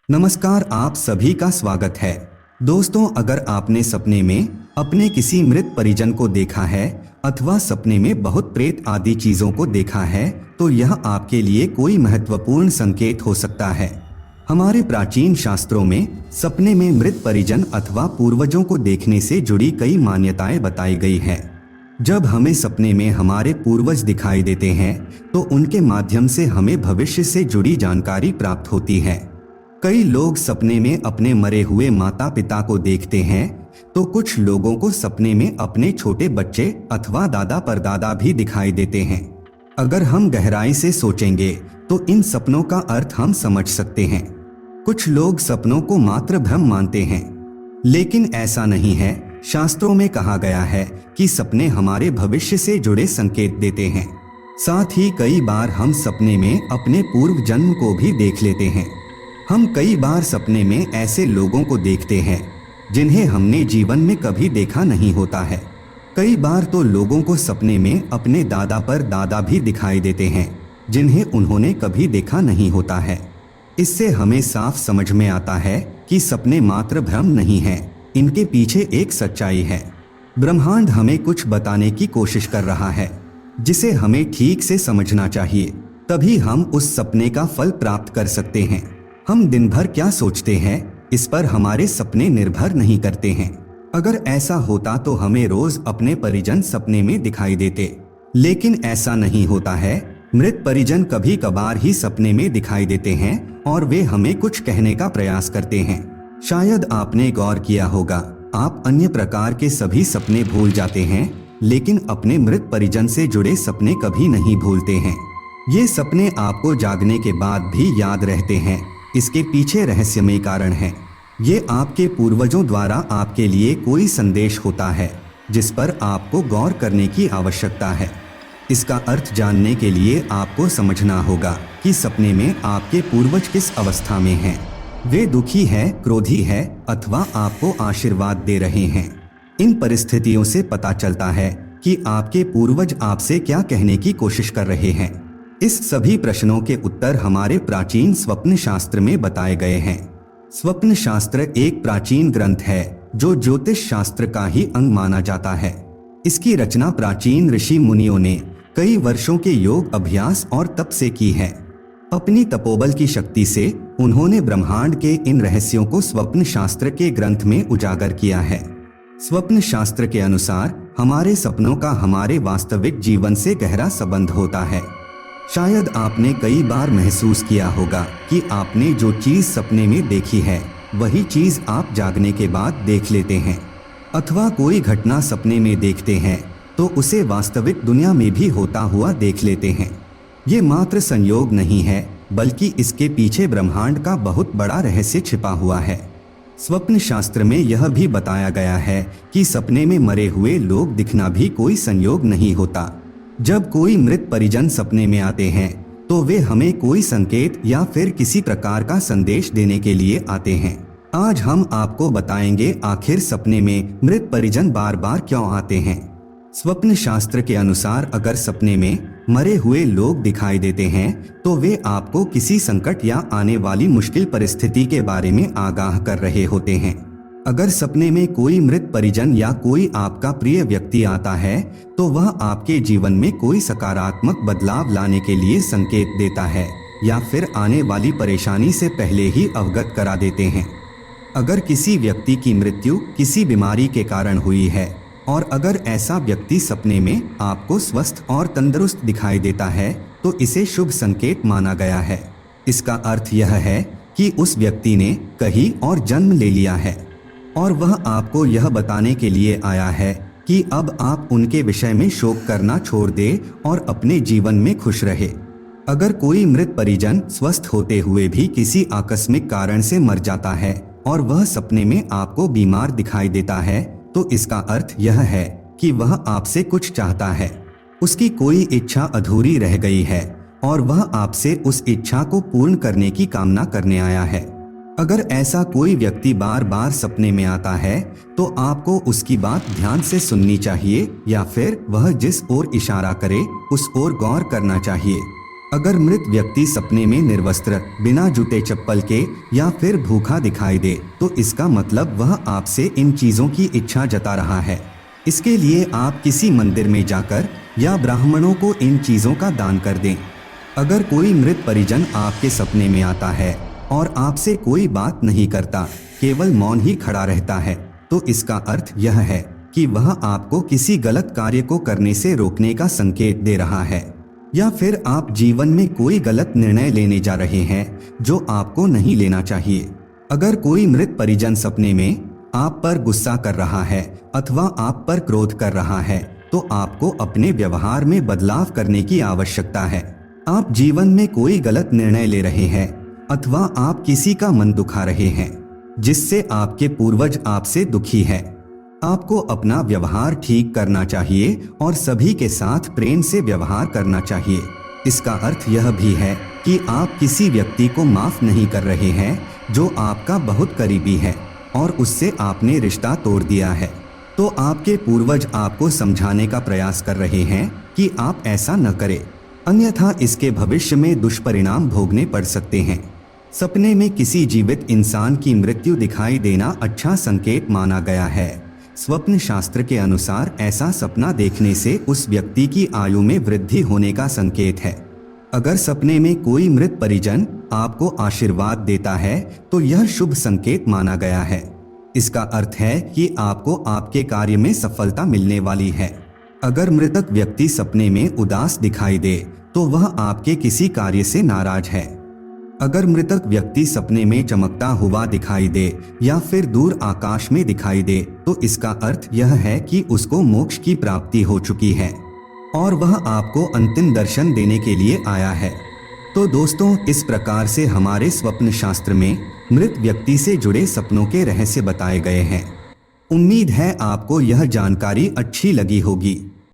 नमस्कार, आप सभी का स्वागत है। दोस्तों, अगर आपने सपने में अपने किसी मृत परिजन को देखा है अथवा सपने में बहुत प्रेत आदि चीजों को देखा है, तो यह आपके लिए कोई महत्वपूर्ण संकेत हो सकता है। हमारे प्राचीन शास्त्रों में सपने में मृत परिजन अथवा पूर्वजों को देखने से जुड़ी कई मान्यताएं बताई गई हैं। जब हमें सपने में हमारे पूर्वज दिखाई देते हैं, तो उनके माध्यम से हमें भविष्य से जुड़ी जानकारी प्राप्त होती है। कई लोग सपने में अपने मरे हुए माता पिता को देखते हैं, तो कुछ लोगों को सपने में अपने छोटे बच्चे अथवा दादा परदादा भी दिखाई देते हैं। अगर हम गहराई से सोचेंगे तो इन सपनों का अर्थ हम समझ सकते हैं। कुछ लोग सपनों को मात्र भ्रम मानते हैं, लेकिन ऐसा नहीं है। शास्त्रों में कहा गया है कि सपने हमारे भविष्य से जुड़े संकेत देते हैं। साथ ही कई बार हम सपने में अपने पूर्व जन्म को भी देख लेते हैं। हम कई बार सपने में ऐसे लोगों को देखते हैं जिन्हें हमने जीवन में कभी देखा नहीं होता है। कई बार तो लोगों को सपने में अपने दादा पर दादा भी दिखाई देते हैं जिन्हें उन्होंने कभी देखा नहीं होता है। इससे हमें साफ समझ में आता है कि सपने मात्र भ्रम नहीं हैं, इनके पीछे एक सच्चाई है। ब्रह्मांड हमें कुछ बताने की कोशिश कर रहा है, जिसे हमें ठीक से समझना चाहिए, तभी हम उस सपने का फल प्राप्त कर सकते हैं। हम दिन भर क्या सोचते हैं, इस पर हमारे सपने निर्भर नहीं करते हैं। अगर ऐसा होता तो हमें रोज अपने परिजन सपने में दिखाई देते, लेकिन ऐसा नहीं होता है। मृत परिजन कभी कभार ही सपने में दिखाई देते हैं और वे हमें कुछ कहने का प्रयास करते हैं। शायद आपने गौर किया होगा, आप अन्य प्रकार के सभी सपने भूल जाते हैं, लेकिन अपने मृत परिजन से जुड़े सपने कभी नहीं भूलते हैं। ये सपने आपको जागने के बाद भी याद रहते हैं। इसके पीछे रहस्यमय कारण है। ये आपके पूर्वजों द्वारा आपके लिए कोई संदेश होता है, जिस पर आपको गौर करने की आवश्यकता है। इसका अर्थ जानने के लिए आपको समझना होगा कि सपने में आपके पूर्वज किस अवस्था में हैं। वे दुखी है, क्रोधी है अथवा आपको आशीर्वाद दे रहे हैं। इन परिस्थितियों से पता चलता है कि आपके पूर्वज आपसे क्या कहने की कोशिश कर रहे हैं। इस सभी प्रश्नों के उत्तर हमारे प्राचीन स्वप्न शास्त्र में बताए गए हैं। स्वप्न शास्त्र एक प्राचीन ग्रंथ है जो ज्योतिष शास्त्र का ही अंग माना जाता है। इसकी रचना प्राचीन ऋषि मुनियों ने कई वर्षों के योग अभ्यास और तप से की है। अपनी तपोबल की शक्ति से उन्होंने ब्रह्मांड के इन रहस्यों को स्वप्न शास्त्र के ग्रंथ में उजागर किया है। स्वप्न शास्त्र के अनुसार हमारे सपनों का हमारे वास्तविक जीवन से गहरा संबंध होता है। शायद आपने कई बार महसूस किया होगा कि आपने जो चीज सपने में देखी है, वही चीज आप जागने के बाद देख लेते हैं। अथवा कोई घटना सपने में देखते हैं तो उसे वास्तविक दुनिया में भी होता हुआ देख लेते हैं। ये मात्र संयोग नहीं है, बल्कि इसके पीछे ब्रह्मांड का बहुत बड़ा रहस्य छिपा हुआ है। स्वप्न शास्त्र में यह भी बताया गया है कि सपने में मरे हुए लोग दिखना भी कोई संयोग नहीं होता। जब कोई मृत परिजन सपने में आते हैं तो वे हमें कोई संकेत या फिर किसी प्रकार का संदेश देने के लिए आते हैं। आज हम आपको बताएंगे आखिर सपने में मृत परिजन बार बार क्यों आते हैं। स्वप्न शास्त्र के अनुसार अगर सपने में मरे हुए लोग दिखाई देते हैं तो वे आपको किसी संकट या आने वाली मुश्किल परिस्थिति के बारे में आगाह कर रहे होते हैं। अगर सपने में कोई मृत परिजन या कोई आपका प्रिय व्यक्ति आता है तो वह आपके जीवन में कोई सकारात्मक बदलाव लाने के लिए संकेत देता है या फिर आने वाली परेशानी से पहले ही अवगत करा देते हैं। अगर किसी व्यक्ति की मृत्यु किसी बीमारी के कारण हुई है और अगर ऐसा व्यक्ति सपने में आपको स्वस्थ और तंदुरुस्त दिखाई देता है तो इसे शुभ संकेत माना गया है। इसका अर्थ यह है कि उस व्यक्ति ने कहीं और जन्म ले लिया है और वह आपको यह बताने के लिए आया है कि अब आप उनके विषय में शोक करना छोड़ दें और अपने जीवन में खुश रहे। अगर कोई मृत परिजन स्वस्थ होते हुए भी किसी आकस्मिक कारण से मर जाता है और वह सपने में आपको बीमार दिखाई देता है, तो इसका अर्थ यह है कि वह आपसे कुछ चाहता है। उसकी कोई इच्छा अधूरी रह गई है और वह आपसे उस इच्छा को पूर्ण करने की कामना करने आया है। अगर ऐसा कोई व्यक्ति बार बार सपने में आता है तो आपको उसकी बात ध्यान से सुननी चाहिए या फिर वह जिस ओर इशारा करे उस ओर गौर करना चाहिए। अगर मृत व्यक्ति सपने में निर्वस्त्र, बिना जूते चप्पल के या फिर भूखा दिखाई दे तो इसका मतलब वह आपसे इन चीजों की इच्छा जता रहा है। इसके लिए आप किसी मंदिर में जाकर या ब्राह्मणों को इन चीजों का दान कर दें। अगर कोई मृत परिजन आपके सपने में आता है और आपसे कोई बात नहीं करता, केवल मौन ही खड़ा रहता है, तो इसका अर्थ यह है कि वह आपको किसी गलत कार्य को करने से रोकने का संकेत दे रहा है, या फिर आप जीवन में कोई गलत निर्णय लेने जा रहे हैं जो आपको नहीं लेना चाहिए। अगर कोई मृत परिजन सपने में आप पर गुस्सा कर रहा है अथवा आप पर क्रोध कर रहा है तो आपको अपने व्यवहार में बदलाव करने की आवश्यकता है। आप जीवन में कोई गलत निर्णय ले रहे हैं अथवा आप किसी का मन दुखा रहे हैं जिससे आपके पूर्वज आपसे दुखी है। आपको अपना व्यवहार ठीक करना चाहिए और सभी के साथ प्रेम से व्यवहार करना चाहिए। इसका अर्थ यह भी है कि आप किसी व्यक्ति को माफ नहीं कर रहे हैं जो आपका बहुत करीबी है और उससे आपने रिश्ता तोड़ दिया है, तो आपके पूर्वज आपको समझाने का प्रयास कर रहे हैं कि आप ऐसा न करें, अन्यथा इसके भविष्य में दुष्परिणाम भोगने पड़ सकते हैं। सपने में किसी जीवित इंसान की मृत्यु दिखाई देना अच्छा संकेत माना गया है। स्वप्न शास्त्र के अनुसार ऐसा सपना देखने से उस व्यक्ति की आयु में वृद्धि होने का संकेत है। अगर सपने में कोई मृत परिजन आपको आशीर्वाद देता है तो यह शुभ संकेत माना गया है। इसका अर्थ है कि आपको आपके कार्य में सफलता मिलने वाली है। अगर मृतक व्यक्ति सपने में उदास दिखाई दे तो वह आपके किसी कार्य से नाराज है। अगर मृतक व्यक्ति सपने में चमकता हुआ दिखाई दे या फिर दूर आकाश में दिखाई दे तो इसका अर्थ यह है कि उसको मोक्ष की प्राप्ति हो चुकी है और वह आपको अंतिम दर्शन देने के लिए आया है। तो दोस्तों, इस प्रकार से हमारे स्वप्न शास्त्र में मृत व्यक्ति से जुड़े सपनों के रहस्य बताए गए हैं। उम्मीद है आपको यह जानकारी अच्छी लगी होगी।